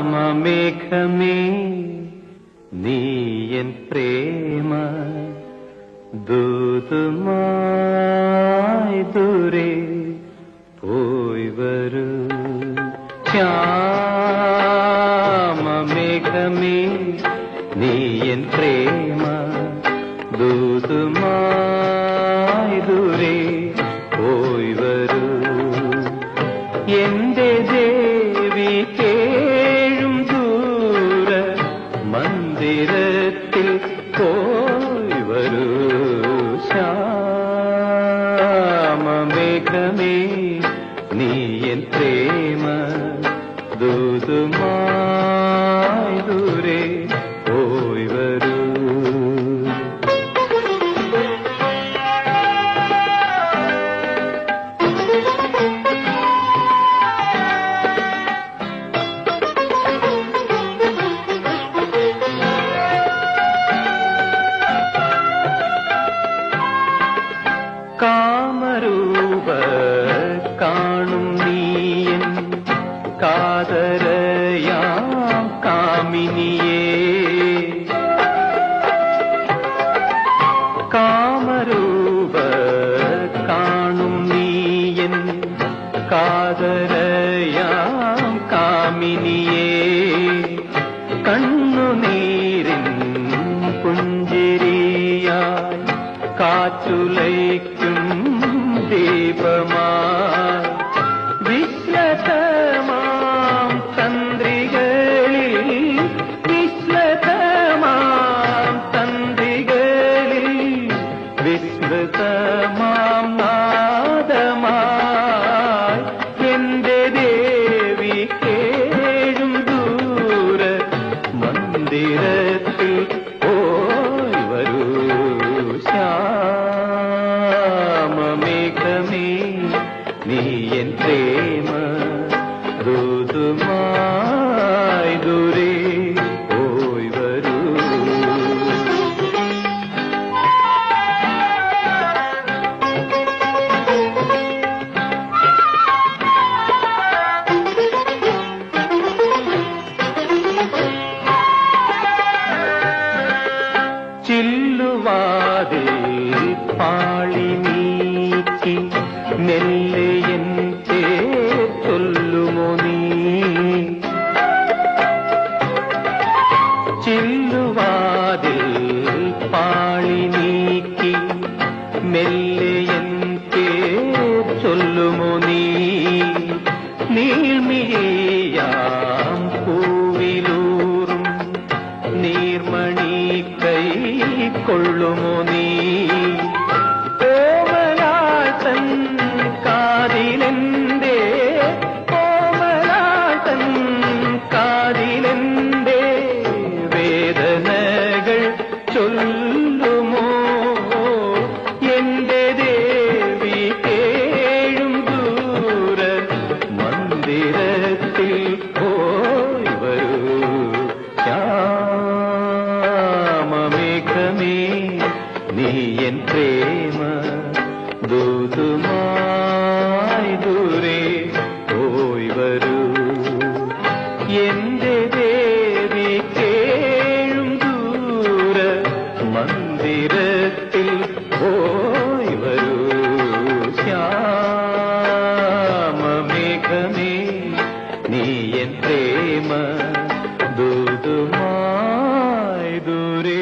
ശ്യാമമേഘമേ നീയൻ പ്രേമ ദൂതുമായി ദൂരെ പോയി വരൂ. ശ്യാമമേഘമേ നീയൻ പ്രേമ ദൂതുമായി ദൂരെ പോയി വരൂ. എന്റെ ദേവി കേഴും ദൂര മന്ദിരത്തിൽ പോയി വരൂ. ശ്യാമമേഘമേ നീയൻ പ്രേമ ദൂതുമായി ദൂരെ പോയി വരൂ. കാമരൂപ കാണും നീയൻ കാതരയാം കാമിനിയേ. കാമരൂപ കാണും നീയൻ കാതരയാം കാമിനിയേ. കണ്ണുനീരിൻ പുഞ്ചിരിയായി കാറ്റുലയ്ക്കും ദീപമായി വിശ്വതമാം തന്ത്രികളിൽ വിശ്വതമാം തന്ത്രികളിൽ വിസ്മൃതമാം നാദമായി എന്റെ ദേവി കേഴും ദൂര മന്ദിരത്തിൽ പോയി വരൂ. ശ്യാമമേഘമേ നീയൻ പ്രേമ ദൂതുമായി ദൂരെ പോയി വരൂ. ചില്ലുവാതിൽ പാളി നീക്കി മെല്ലെ എൻ പേർ ചൊല്ലുമോ നീ. ചില്ലുവാതിൽ പാളി നീക്കി മെല്ലെ എൻ പേർ ചൊല്ലുമോ നീ. നീൾമിഴിയാം പൂവിലൂറും നീർമണി കൈ കൊള്ളുമോ നീ. ഓമനാട്ടൻ കാതിലെന്തേ ഓമനാട്ടൻ കാതിലെന്തേ വേദനകൾ ചൊല്ലുമോ. എന്റെ ദേവി കേഴും ദൂര മന്ദിരത്തിൽ പോയി വരൂ. ശ്യാമമേഘമേ നീയൻ പ്രേമ ദൂതുമായി ദൂരെ പോയി വരൂ. എന്റെ ദേവി കേഴും ദൂര മന്ദിരത്തിൽ പോയി വരൂ. ശ്യാമമേഘമേ നീയൻ പ്രേമ ദൂതുമായി ദൂരെ